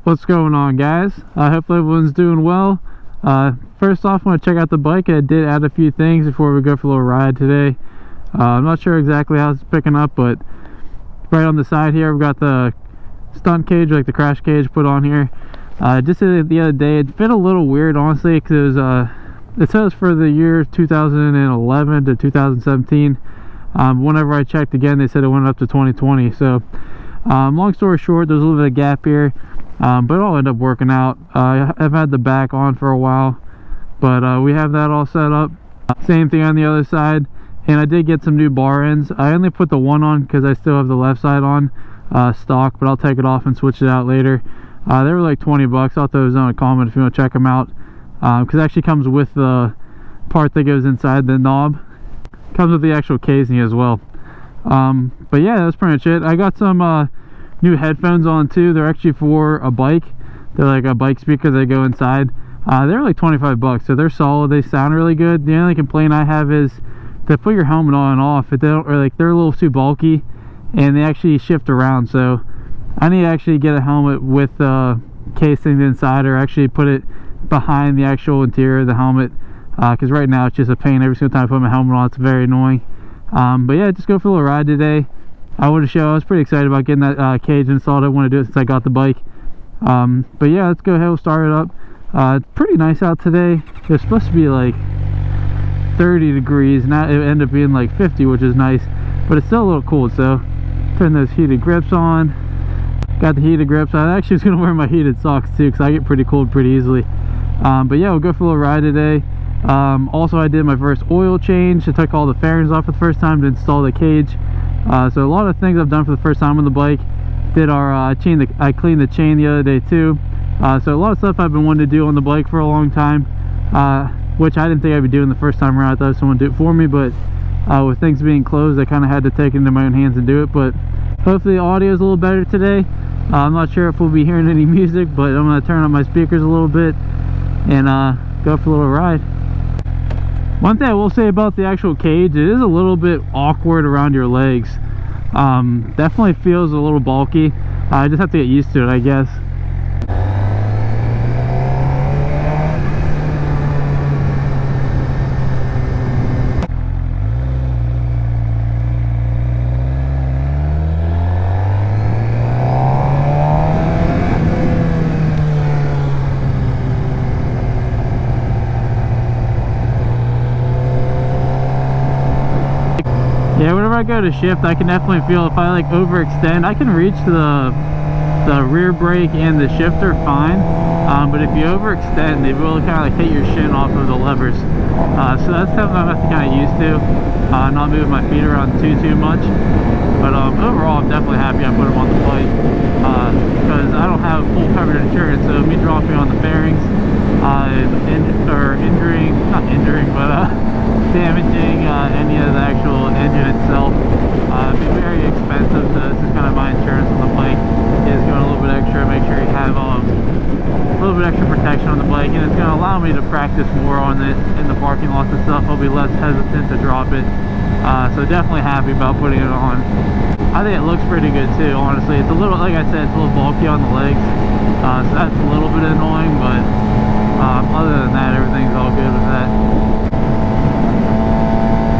What's going on, guys? I hope everyone's doing well. First off, I want to check out the bike. I did add a few things before we go for a little ride today. I'm not sure exactly how it's picking up, but right on the side here, we've got the stunt cage, like the crash cage, put on here. Just did it the other day. It fit a little weird, honestly, because it says for the year 2011 to 2017. Whenever I checked again, they said it went up to 2020. So, long story short, there's a little bit of gap here. But it'll end up working out. I've had the back on for a while, but we have that all set up. Same thing on the other side, and I did get some new bar ends. I only put the one on because I still have the left side on stock, but I'll take it off and switch it out later. They were like 20 bucks. I'll throw those on a comment if you want to check them out, because it actually comes with the part that goes inside the knob. Comes with the actual casing as well. But yeah, that's pretty much it. I got some new headphones on too. They're actually for a bike. They're like a bike speaker that go inside. They're like 25 bucks, so they're solid. They sound really good. The only complaint I have is to put your helmet on and off. If they don't, or like they're a little too bulky, and they actually shift around. So I need to actually get a helmet with casing inside, or actually put it behind the actual interior of the helmet. Because right now it's just a pain every single time I put my helmet on. It's very annoying. But yeah, just go for a little ride today. I want to show, I was pretty excited about getting that cage installed. I want to do it since I got the bike. But yeah, let's go ahead and start it up. It's pretty nice out today. It's supposed to be like 30 degrees. Now it ended up being like 50, which is nice. But it's still a little cold, so turn those heated grips on. Got the heated grips. I actually was going to wear my heated socks too, because I get pretty cold pretty easily. But yeah, we'll go for a little ride today. Also, I did my first oil change. I took all the fairings off for the first time to install the cage. So a lot of things I've done for the first time on the bike. Did our chain, I cleaned the chain the other day too. So a lot of stuff I've been wanting to do on the bike for a long time, which I didn't think I'd be doing the first time around. I thought someone would do it for me, but with things being closed, I kind of had to take it into my own hands and do it. But hopefully the audio is a little better today. I'm not sure if we'll be hearing any music, but I'm going to turn up my speakers a little bit and go for a little ride. One thing I will say about the actual cage, it is a little bit awkward around your legs. Definitely feels a little bulky. I just have to get used to it, I guess. Yeah, whenever I go to shift, I can definitely feel if I like overextend, I can reach the rear brake and the shifter fine, but if you overextend, they will kind of like hit your shin off of the levers. So that's something I have to kind of used to, not moving my feet around too much. But overall, I'm definitely happy I put them on the bike, because I don't have full covered insurance, so me dropping on the fairings, damaging any of the actual engine itself, it'd be very expensive. So this is kind of my insurance on the bike, is going a little bit extra, make sure you have a little bit extra protection on the bike, and it's going to allow me to practice more on it in the parking lots and stuff. I'll be less hesitant to drop it. So definitely happy about putting it on. I think it looks pretty good too, honestly. It's a little, like I said, it's a little bulky on the legs, so that's a little bit annoying, but other than that, everything's all good with that.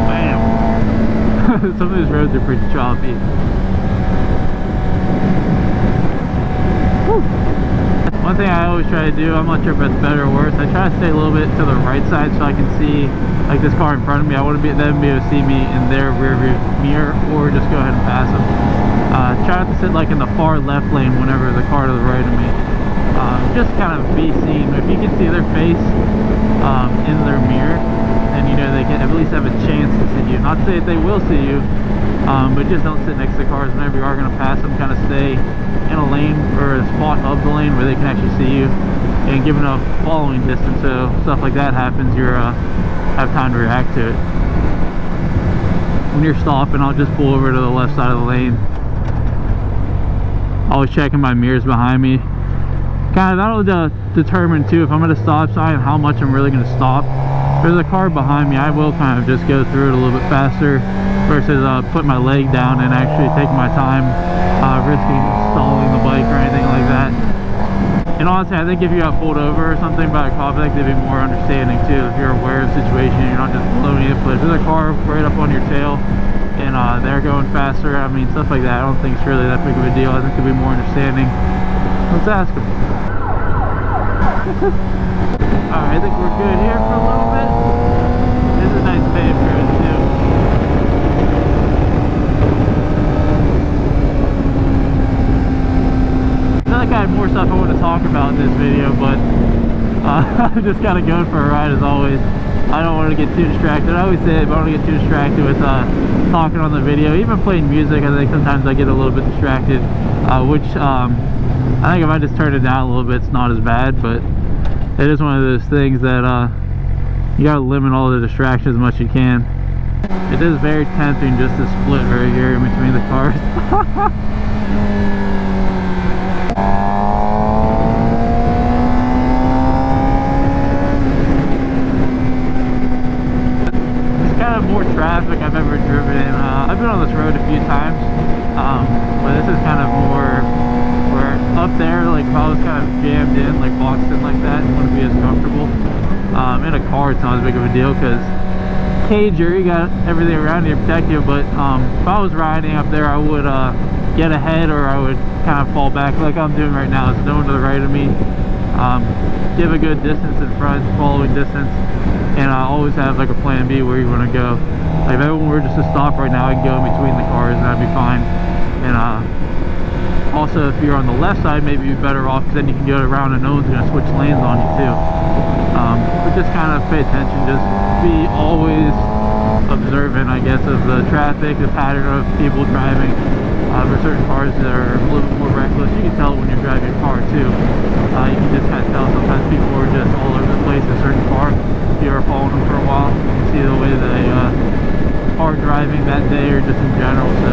Bam! Some of these roads are pretty choppy. Whew. One thing I always try to do, I'm not sure if it's better or worse, I try to stay a little bit to the right side so I can see like this car in front of me. I want to them be able to see me in their rear view mirror, or just go ahead and pass them. Try not to sit like in the far left lane whenever the car to the right of me. Just kind of be seen. If you can see their face in their mirror, then you know they can at least have a chance to see you. Not to say that they will see you, but just don't sit next to cars whenever you are going to pass them. Kind of stay in a lane or a spot of the lane where they can actually see you, and give enough following distance so stuff like that happens, you're have time to react to it. When you're stopping, I'll just pull over to the left side of the lane. Always checking my mirrors behind me. Kind of, that'll determine too if I'm at a stop sign how much I'm really going to stop. If there's a car behind me, I will kind of just go through it a little bit faster versus put my leg down and actually take my time, risking stalling the bike or anything like that. And honestly, I think if you got pulled over or something by a cop, I think they'd be more understanding too. If you're aware of the situation, you're not just blowing it. But if there's a car right up on your tail and they're going faster, I mean, stuff like that, I don't think it's really that big of a deal. I think they'd be more understanding. Let's ask them. Alright, I think we're good here for a little bit. This is a nice paved road too. I feel like I had more stuff I want to talk about in this video, but I'm just kind of going for a ride as always. I don't want to get too distracted. I always say it, but I don't want to get too distracted with talking on the video. Even playing music, I think sometimes I get a little bit distracted, which I think if I just turn it down a little bit, it's not as bad, but it is one of those things that you gotta limit all the distractions as much as you can. It is very tempting just to split right here in between the cars. It's kind of more traffic I've ever driven in. I've been on this road a few times, but this is kind of more where up there, like if I was kind of jammed in, like boxed in like that, it wouldn't be as comfortable. In a car, it's not as big of a deal because cager, you got everything around you to protect you. But if I was riding up there, I would get ahead, or I would kind of fall back like I'm doing right now. There's no one to the right of me. Give a good distance in front, following distance, and I always have like a plan B where you want to go. Like if everyone were just to stop right now, I can go in between the cars and that'd be fine. And also, if you're on the left side, maybe you're better off because then you can go around and no one's going to switch lanes on you too. But just kind of pay attention, just be always observant, I guess, of the traffic, the pattern of people driving. For certain cars that are a little bit more reckless, you can tell when you're driving your car too. You can just kind of tell sometimes people are just all over the place in a certain car. If you ever following them for a while, you can see the way they are driving that day or just in general. So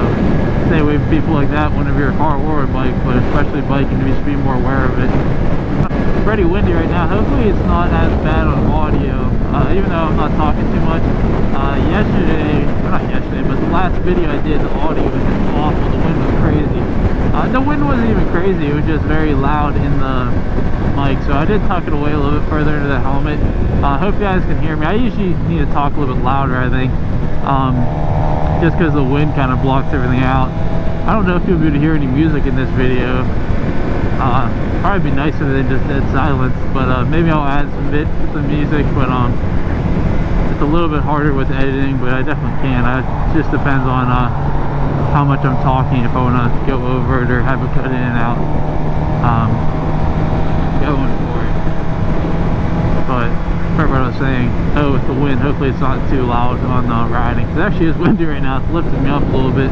stay away from people like that whenever you're a car or a bike, but especially biking, you should be more aware of it. It's pretty windy right now. Hopefully it's not as bad on audio, even though I'm not talking too much. Not yesterday, but the last video I did, the audio was just awful. The wind was crazy. The wind wasn't even crazy, it was just very loud in the mic, so I did tuck it away a little bit further into the helmet. Hope you guys can hear me. I usually need to talk a little bit louder, I think, just because the wind kind of blocks everything out. I don't know if you'll be able to hear any music in this video. Probably be nicer than just dead silence, but maybe I'll add some bits to the music, but it's a little bit harder with editing, but I definitely can. It just depends on how much I'm talking, if I want to go over it or have it cut in and out. Going for it. But remember what I was saying, with the wind, hopefully it's not too loud on riding. It actually is windy right now. It's lifting me up a little bit.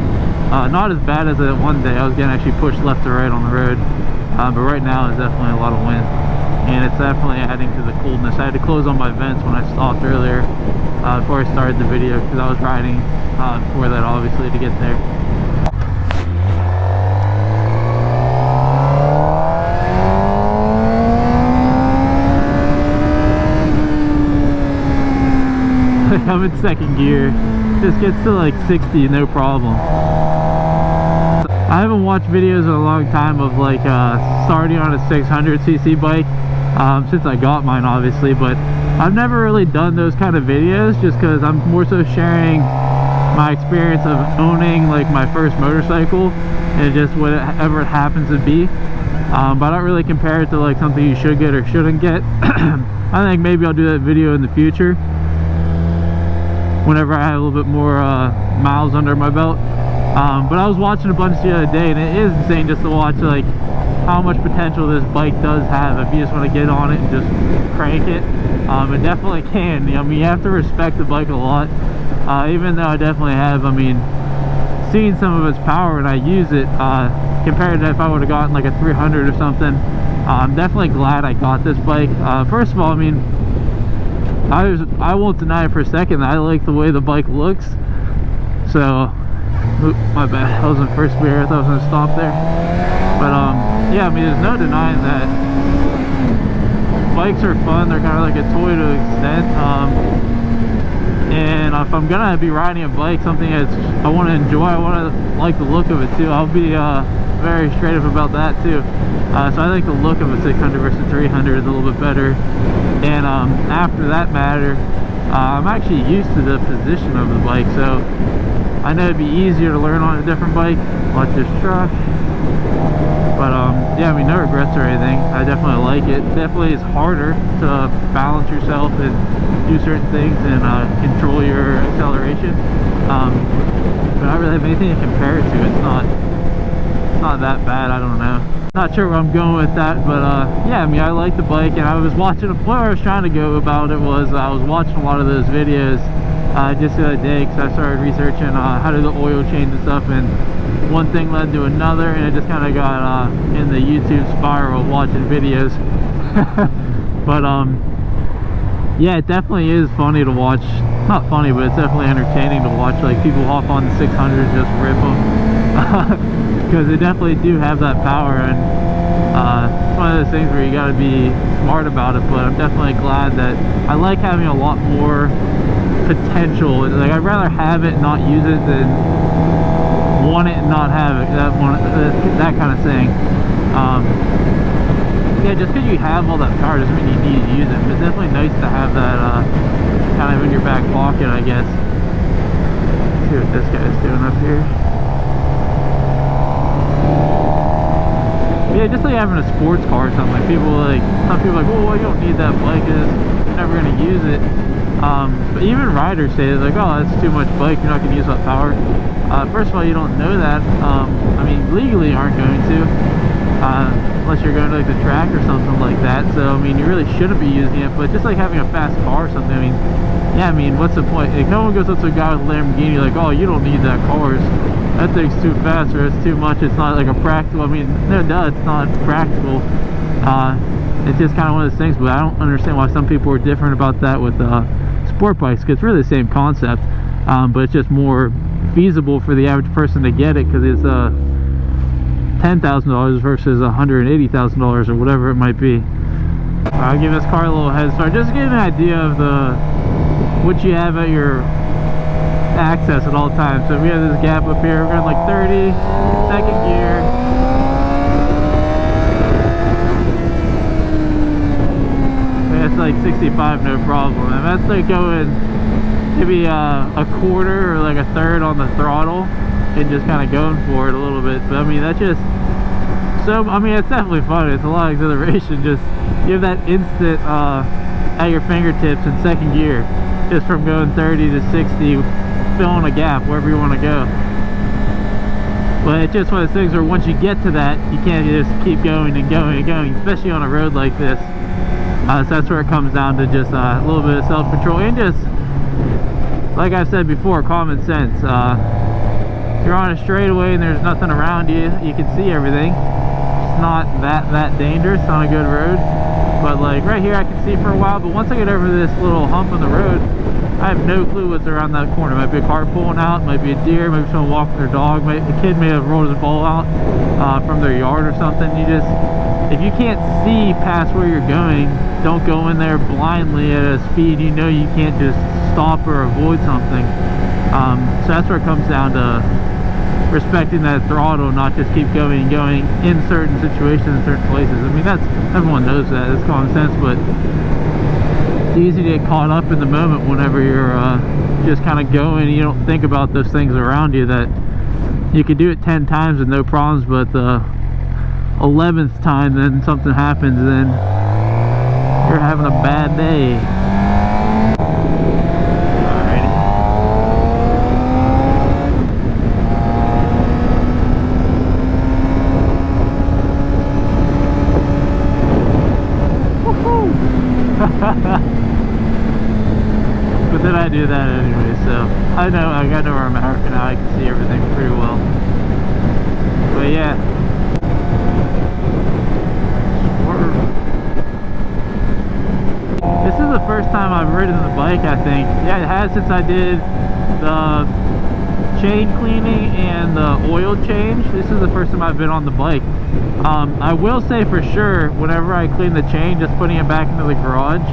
Not as bad as one day. I was getting actually pushed left to right on the road, but right now it's definitely a lot of wind, and it's definitely adding to the coldness. I had to close on my vents when I stopped earlier before I started the video, because I was riding before that, obviously, to get there. I'm in second gear. Just gets to like 60, no problem. I haven't watched videos in a long time of like starting on a 600cc bike since I got mine, obviously, but I've never really done those kind of videos just because I'm more so sharing my experience of owning like my first motorcycle and just whatever it happens to be. But I don't really compare it to like something you should get or shouldn't get. I think maybe I'll do that video in the future whenever I have a little bit more miles under my belt. But I was watching a bunch the other day, and it is insane just to watch like how much potential this bike does have if you just want to get on it and just crank it. It definitely can. I mean, you have to respect the bike a lot, even though I definitely have, I mean, seen some of its power and I use it compared to if I would have gotten like a 300 or something. I'm definitely glad I got this bike. First of all, I mean, I won't deny it for a second that I like the way the bike looks. So, oops, my bad, I was in first gear. I thought I was gonna stop there. But yeah, I mean, there's no denying that bikes are fun. They're kind of like a toy to an extent. And if I'm gonna be riding a bike, something that I want to enjoy, I want to like the look of it too. I'll be very straight up about that too. So I think the look of a 600 versus 300 is a little bit better. And after that matter, I'm actually used to the position of the bike, so I know it'd be easier to learn on a different bike. Watch this truck. But yeah, I mean, no regrets or anything. I definitely like it. Definitely is harder to balance yourself and do certain things and control your acceleration. But I don't really have anything to compare it to. It's not that bad. I don't know. Not sure where I'm going with that, but yeah, I mean, I like the bike. And I was watching, where I was trying to go about it was I was watching a lot of those videos just the other day, because I started researching how to do the oil change and stuff, and one thing led to another, and it just kind of got in the YouTube spiral of watching videos. But yeah, it definitely is funny to watch. Not funny, but it's definitely entertaining to watch, like, people hop on the 600 and just rip them. Because they definitely do have that power, and it's one of those things where you got to be smart about it. But I'm definitely glad that I like having a lot more potential. Like, I'd rather have it and not use it than want it and not have it. That kind of thing. Yeah, just because you have all that power doesn't mean you need to use it, but it's definitely nice to have that kind of in your back pocket, I guess. Let's see what this guy's doing up here. Yeah, just like having a sports car or something. Like, some people are like, oh, well, you don't need that bike, it's never going to use it. But even riders say it's like, oh, that's too much bike, you're not going to use that power. First of all, you don't know that. I mean, legally you aren't going to, unless you're going to like the track or something like that. So I mean, you really shouldn't be using it. But just like having a fast car or something, I mean, yeah, I mean, what's the point? Like, no one goes up to a guy with a Lamborghini like, oh, you don't need that car, that thing's too fast, or it's too much, it's not like a practical. I mean, no, it's not practical. It's just kind of one of those things. But I don't understand why some people are different about that with sport bikes, because it's really the same concept, but it's just more feasible for the average person to get it, because it's $10,000 versus $180,000 or whatever it might be. I'll give this car a little head start, just to give you an idea of what you have at your access at all times. So we have this gap up here, we're going like 30, second gear. It's like 65, no problem. And that's like going maybe a quarter or like a third on the throttle and just kind of going for it a little bit. But I mean, that's just so, I mean, it's definitely fun. It's a lot of exhilaration. Just you have that instant at your fingertips in second gear, just from going 30 to 60, filling a gap wherever you want to go. But it's just one of those things where once you get to that, you can't just keep going and going and going, especially on a road like this. So that's where it comes down to just a little bit of self-control and just, like I said before, common sense. If you're on a straightaway and there's nothing around you, you can see everything. It's not that dangerous on a good road. But like right here, I can see for a while. But once I get over this little hump in the road, I have no clue what's around that corner. Might be a car pulling out, might be a deer, maybe someone walking their dog, a kid may have rolled his ball out from their yard or something. If you can't see past where you're going, don't go in there blindly at a speed you know you can't just stop or avoid something. So that's where it comes down to respecting that throttle, not just keep going and going in certain situations, in certain places. I mean, everyone knows that, it's common sense, but it's easy to get caught up in the moment whenever you're just kind of going and you don't think about those things around you, that you could do it 10 times with no problems, but the 11th time then something happens and then you're having a bad day. Alrighty. Woohoo! But then I do that anyway, so I know where I'm at right now. I can see everything pretty well. But yeah. This is the first time I've ridden the bike, I think. Yeah, it has since I did the chain cleaning and the oil change. This is the first time I've been on the bike. I will say for sure, whenever I clean the chain, just putting it back into the garage,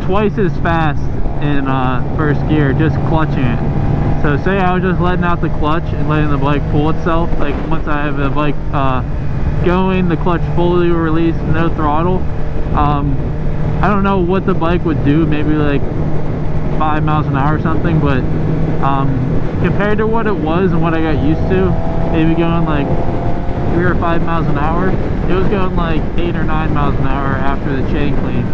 twice as fast in first gear, just clutching it. So say I was just letting out the clutch and letting the bike pull itself, like once I have the bike going, the clutch fully released, no throttle, I don't know what the bike would do, maybe like 5 miles an hour or something, but compared to what it was and what I got used to, maybe going like 3 or 5 miles an hour, it was going like 8 or 9 miles an hour after the chain clean.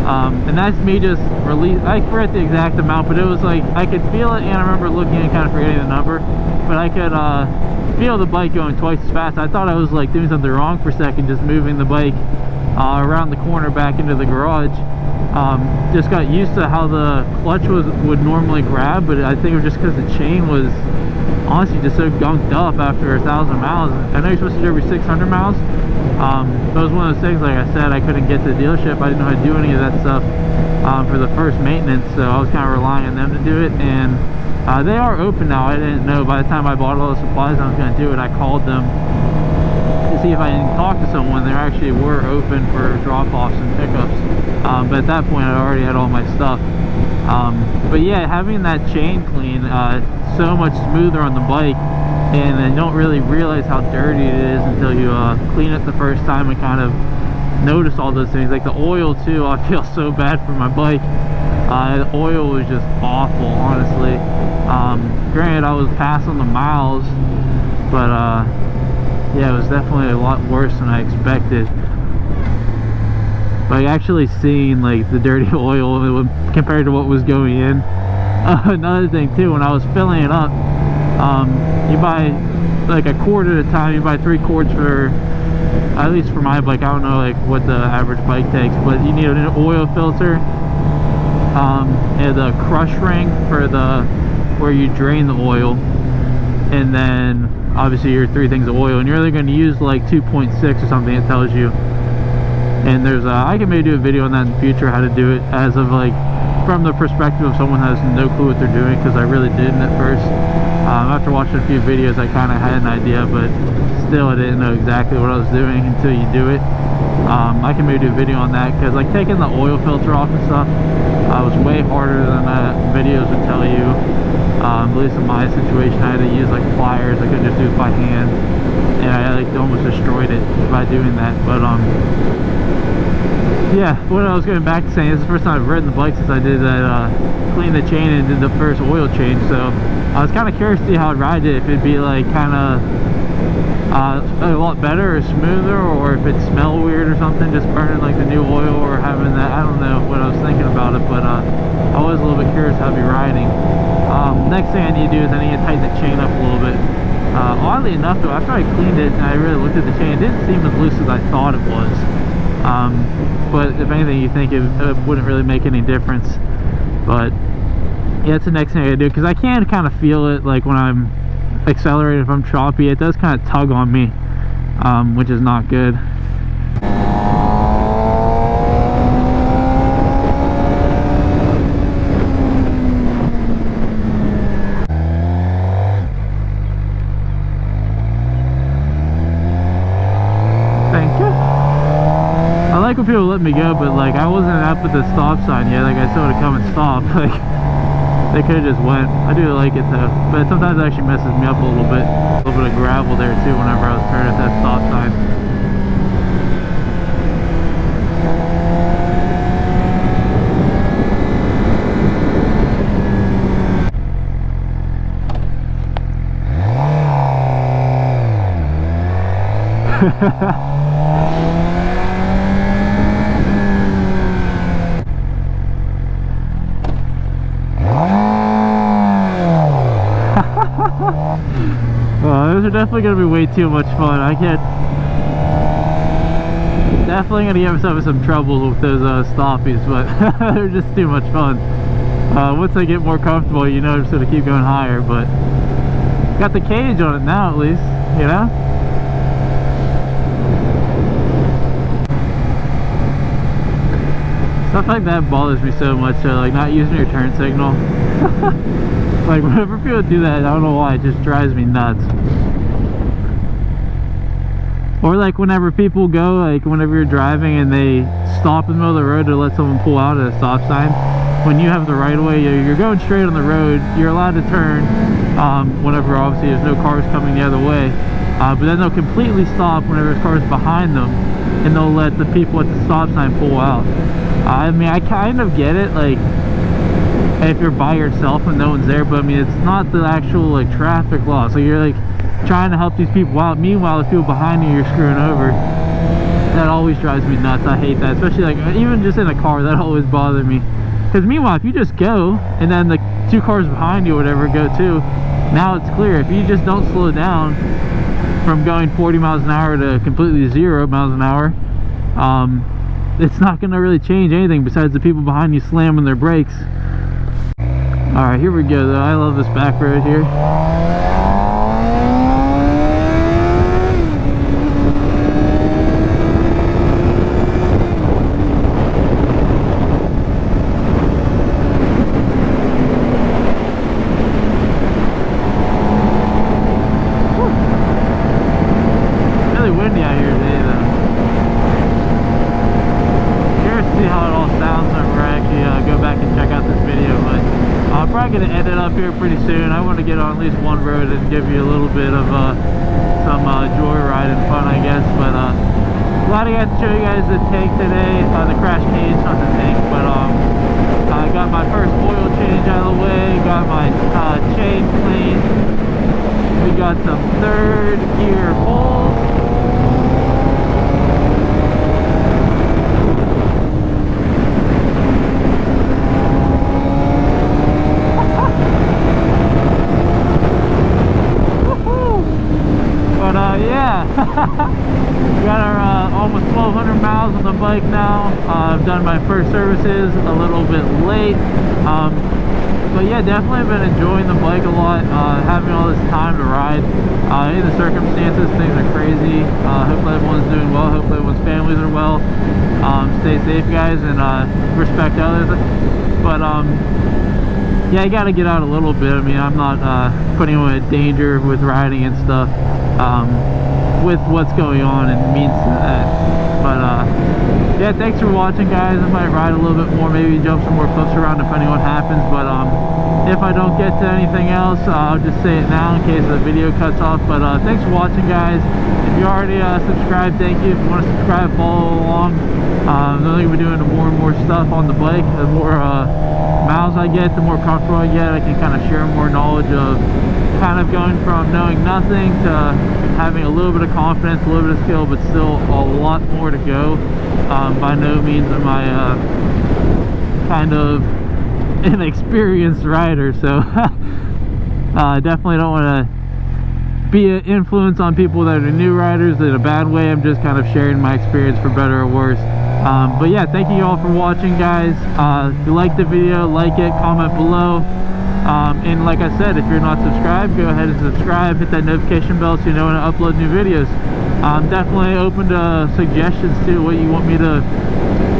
And that's me just I forget the exact amount, but it was like I could feel it, and I remember looking and kind of forgetting the number, but I could feel the bike going twice as fast. I thought I was like doing something wrong for a second, just moving the bike around the corner back into the garage. Just got used to how the clutch would normally grab, but I think it was just because the chain was honestly just so gunked up after 1,000 miles. I know you're supposed to do every 600 miles. But it was one of those things, like I said, I couldn't get to the dealership. I didn't know how to do any of that stuff for the first maintenance, so I was kind of relying on them to do it. And they are open now. I didn't know by the time I bought all the supplies I was going to do it. I called them to see if I can talk to someone. They actually were open for drop-offs and pickups, but at that point I already had all my stuff. But yeah, having that chain clean, so much smoother on the bike, and I don't really realize how dirty it is until you clean it the first time and kind of notice all those things. Like the oil too, I feel so bad for my bike. The oil was just awful, honestly. Granted, I was passing the miles, but yeah, it was definitely a lot worse than I expected. But actually seeing like the dirty oil compared to what was going in. Another thing too, when I was filling it up, you buy like a quart at a time. You buy 3 quarts for, at least for my bike, I don't know like what the average bike takes, but you need an oil filter, and a crush ring for where you drain the oil, and then obviously your 3 things of oil, and you're either going to use like 2.6 or something, it tells you. And there's I can maybe do a video on that in the future, how to do it as of like from the perspective of someone who has no clue what they're doing, because I really didn't at first. After watching a few videos I kind of had an idea, but still I didn't know exactly what I was doing until you do it. I can maybe do a video on that, because like taking the oil filter off and stuff was way harder than videos would tell you. At least in my situation, I had to use like pliers. I couldn't just do it by hand, and I like almost destroyed it by doing that. But yeah, what I was going back to saying, this is the first time I've ridden the bike since I did that, clean the chain and did the first oil change. So I was kind of curious to see how I'd ride it, if it'd be like kind of a lot better or smoother, or if it smelled weird or something, just burning like the new oil, or having that, I don't know what I was thinking about it, but I was a little bit curious how I'd be riding. Next thing I need to do is I need to tighten the chain up a little bit. Oddly enough though, after I cleaned it and I really looked at the chain, it didn't seem as loose as I thought it was. But if anything, you think it wouldn't really make any difference. But yeah, it's the next thing I gotta do, because I can kind of feel it like when I'm accelerating. If I'm choppy, it does kind of tug on me, which is not good. Thank you. I like when people let me go, but like I wasn't up at the stop sign yet. Like I still had to come and stop. Like they could have just went. I do like it though, but sometimes it actually messes me up a little bit. A little bit of gravel there too whenever I was turning at that stop sign. Well, those are definitely going to be way too much fun. I can't. Definitely going to get myself in some trouble with those stoppies, but they're just too much fun. Once I get more comfortable, you know, I'm just going to keep going higher, but got the cage on it now at least, you know? Stuff like that bothers me so much, so like not using your turn signal. Like whenever people do that, I don't know why, it just drives me nuts. Or like whenever people go, like whenever you're driving and they stop in the middle of the road to let someone pull out at a stop sign, when you have the right of way, you're going straight on the road, you're allowed to turn whenever obviously there's no cars coming the other way, but then they'll completely stop whenever there's cars behind them, and they'll let the people at the stop sign pull out. I mean, I kind of get it, like if you're by yourself and no one's there, but I mean, it's not the actual like traffic law, so you're like trying to help these people out, meanwhile the people behind you you're screwing over. That always drives me nuts. I hate that, especially like even just in a car, that always bothers me. Because meanwhile, if you just go and then the two cars behind you or whatever go too, now it's clear. If you just don't slow down from going 40 miles an hour to completely 0 miles an hour, it's not going to really change anything besides the people behind you slamming their brakes. Alright, here we go though. I love this back road here. Going to end it up here pretty soon. I want to get on at least one road and give you a little bit of some joyride and fun, I guess. But glad I got to show you guys the tank today, the crash cage, not the tank, but I got my first oil change out of the way, got my chain clean, we got some third gear pulls. We got our almost 1,200 miles on the bike now. I've done my first services a little bit late, but yeah, definitely been enjoying the bike a lot, having all this time to ride. In the circumstances, things are crazy. Hopefully everyone's doing well, hopefully everyone's families are well. Stay safe, guys, and respect others. But yeah, I gotta get out a little bit. I mean, I'm not putting anyone in danger with riding and stuff, with what's going on and means to that. But yeah, thanks for watching, guys. I might ride a little bit more, maybe jump some more clips around depending on what happens. But if I don't get to anything else, I'll just say it now in case the video cuts off. But thanks for watching, guys. If you already subscribed, thank you. If you want to subscribe, follow along. I'm going to be doing more and more stuff on the bike. The more miles I get, the more comfortable I get. I can kind of share more knowledge of kind of going from knowing nothing to having a little bit of confidence, a little bit of skill, but still a lot more to go. By no means am I kind of an experienced rider, so I definitely don't want to be an influence on people that are new riders in a bad way. I'm just kind of sharing my experience for better or worse. But yeah, thank you all for watching, guys. If you liked the video, like it, comment below. And like I said, if you're not subscribed, go ahead and subscribe, hit that notification bell so you know when I upload new videos. I'm definitely open to suggestions too, what you want me to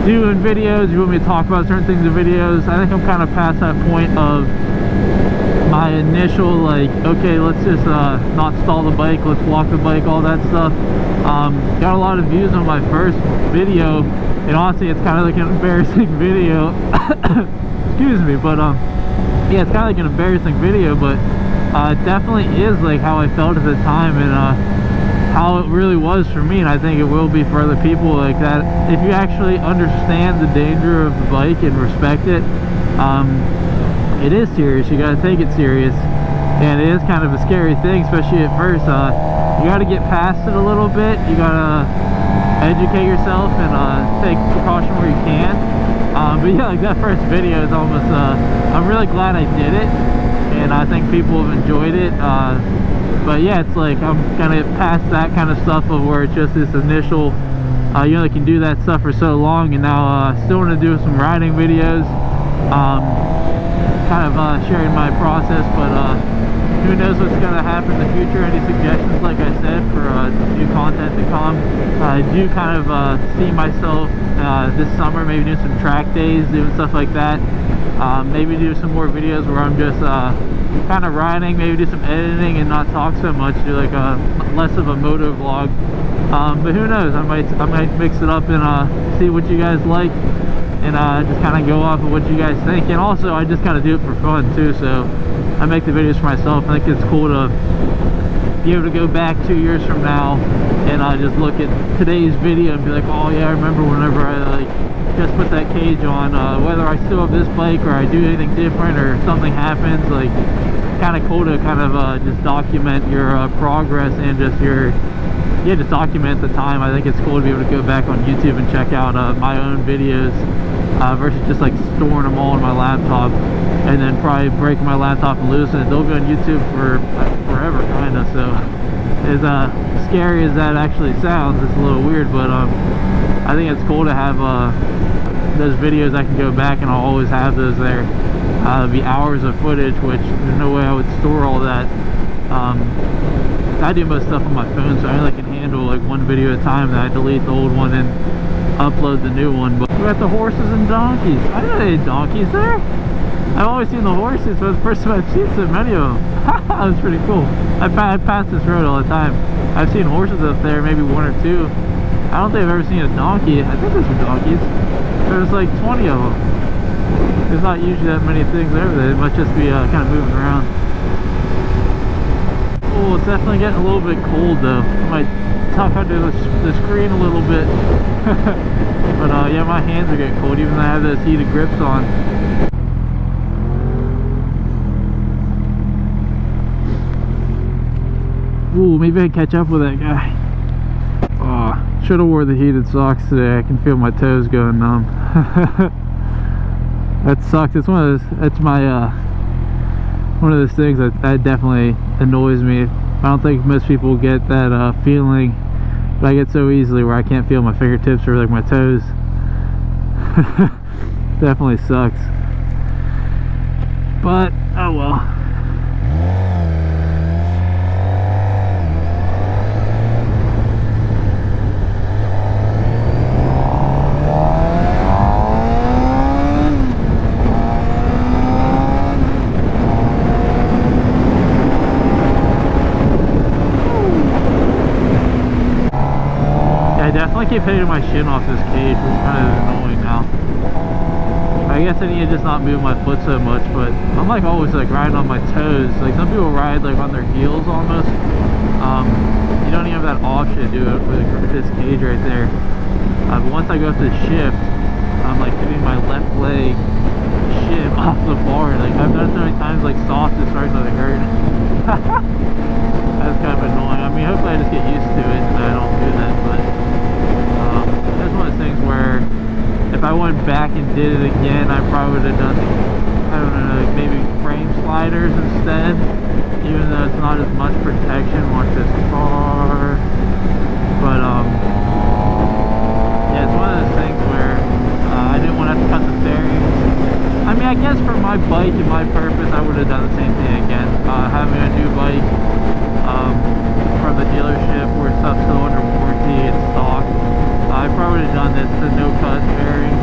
do in videos, you want me to talk about certain things in videos. I think I'm kind of past that point of my initial like, okay, let's just not stall the bike, let's walk the bike, all that stuff. Got a lot of views on my first video, and honestly it's kind of like an embarrassing video. Excuse me, but yeah, it's kind of like an embarrassing video, but it definitely is like how I felt at the time, and how it really was for me, and I think it will be for other people like that. If you actually understand the danger of the bike and respect it, it is serious. You gotta take it serious, and it is kind of a scary thing, especially at first. You gotta get past it a little bit. You gotta educate yourself and take precaution where you can. But yeah, like that first video is almost, I'm really glad I did it, and I think people have enjoyed it. But yeah, it's like I'm kind of past that kind of stuff of where it's just this initial, you know, they can do that stuff for so long, and now still want to do some riding videos, kind of sharing my process. But who knows what's going to happen in the future. Any suggestions, like I said, for new content to come. I do kind of see myself this summer maybe doing some track days, doing stuff like that. Maybe do some more videos where I'm just kind of riding, maybe do some editing and not talk so much, do like less of a motovlog. But who knows, I might mix it up and see what you guys like. and just kind of go off of what you guys think. And also I just kind of do it for fun too, so I make the videos for myself. I think it's cool to be able to go back 2 years from now and just look at today's video and be like, oh yeah, I remember whenever I like just put that cage on, whether I still have this bike or I do anything different or something happens. Like, kind of cool to kind of just document your progress and just your just document the time. I think it's cool to be able to go back on YouTube and check out my own videos versus just like storing them all on my laptop and then probably breaking my laptop and losing it. They'll be on YouTube for forever, kind of. So as scary as that actually sounds, it's a little weird, but I think it's cool to have those videos. I can go back and I'll always have those there. It'll be hours of footage, which there's no way I would store all that. I do most stuff on my phone, so I only can handle like one video at a time. That I delete the old one and upload the new one. But we got the horses and donkeys. I didn't know they had donkeys there. I've always seen the horses, but it's the first time I've seen so many of them. That was pretty cool. I pass this road all the time. I've seen horses up there, maybe one or two. I don't think I've ever seen a donkey. I think there's some donkeys. There's like 20 of them. There's not usually that many things over there. It must just be kind of moving around. Oh, it's definitely getting a little bit cold though. I might tuck under the screen a little bit. But yeah, my hands are getting cold even though I have those heated grips on. Ooh, maybe I can catch up with that guy. Oh, should have wore the heated socks today. I can feel my toes going numb. That sucks. It's one of those. That's my one of those things that definitely annoys me. I don't think most people get that feeling, but I get so easily where I can't feel my fingertips or like my toes. Definitely sucks. But oh well. I keep hitting my shin off this cage, which is kind of annoying now. I guess I need to just not move my foot so much, but I'm like always like riding on my toes. Like some people ride like on their heels almost. You don't even have that option to do it with this cage right there. But once I go to the shift, I'm like hitting my left leg shin off the bar. Like I've done it so many times, like soft, it's starting to hurt. That's kind of annoying. I mean, hopefully I just get used to it and I don't do that, but that's one of those things where if I went back and did it again, I probably would have done, I don't know, like maybe frame sliders instead, even though it's not as much protection. Watch this car. But yeah, it's one of those things where I didn't want to have to cut the bearings. I mean, I guess for my bike and my purpose, I would have done the same thing again. Having a new bike from the dealership where stuff's still under warranty and stock, I probably would have done this to no cut bearing,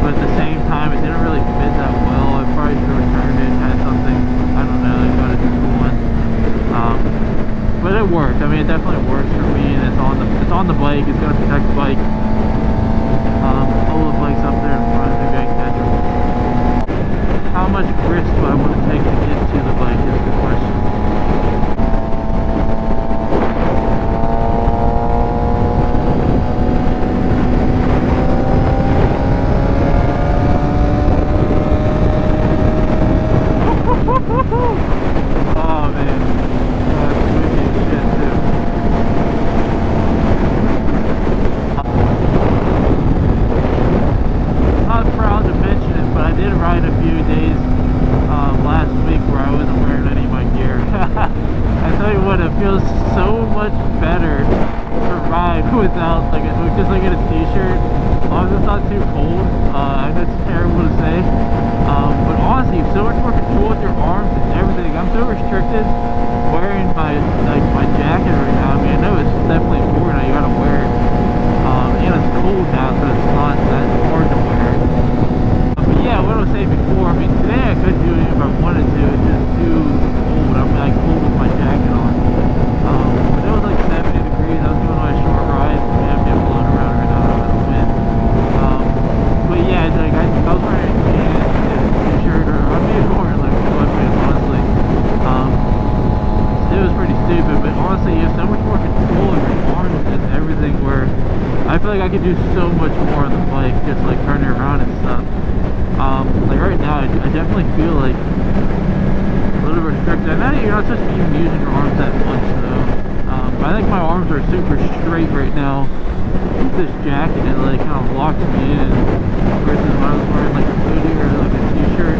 but at the same time it didn't really fit that well. I probably should have returned it and had something, I don't know, like got a different one. But it worked. I mean, it definitely works for me, and it's on the bike. It's gonna protect the bike. All the bikes up there in front, maybe I can catch them. How much grist do I want to take to get to the bike is the question. Oh man, that's wicked as shit too. Not proud to mention it, but I did ride a few days last week where I wasn't wearing any of my gear. I tell you what, it feels so much better to ride without like just like in a t-shirt. As long as it's not too cold. I know it's terrible to say, but honestly, you have so much more control with your arms and everything. I'm so restricted wearing my jacket right now. I mean, I know it's definitely important. You gotta wear it, and it's cold now, so it's not that hard to wear. But yeah, what I was saying before, I mean, today I could do it if I wanted to. It's just too cold. I'm like cold with my jacket on. But it was like 70 degrees. I was doing my short ride. Yeah, I'm getting blown around right now with the wind. I feel like I could do so much more on the bike, just like turning around and stuff. Like right now, I definitely feel like a little restricted. I know you're not supposed to be even using your arms that much though. But I think my arms are super straight right now with this jacket. It like kind of locks me in versus when I was wearing like a hoodie or like a t-shirt.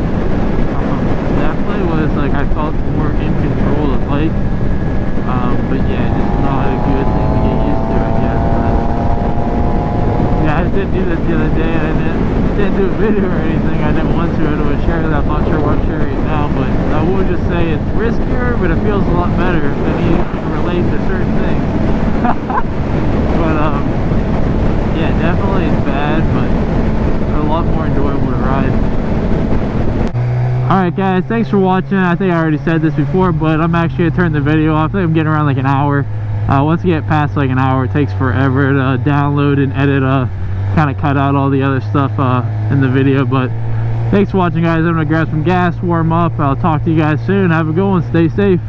Definitely was like I felt more in control of the bike. But yeah, just not a good thing to get used to, I guess. But yeah, I didn't do this the other day. I didn't do a video or anything. I didn't want to. I would share that. I'm not sure what to share right now, but I will just say it's riskier, but it feels a lot better than you can relate to certain things. But yeah, definitely it's bad, but a lot more enjoyable to ride. Alright guys, thanks for watching. I think I already said this before, but I'm actually going to turn the video off. I think I'm getting around like an hour. Once you get past like an hour, it takes forever to download and edit, kind of cut out all the other stuff in the video. But thanks for watching guys. I'm going to grab some gas, warm up. I'll talk to you guys soon. Have a good one. Stay safe.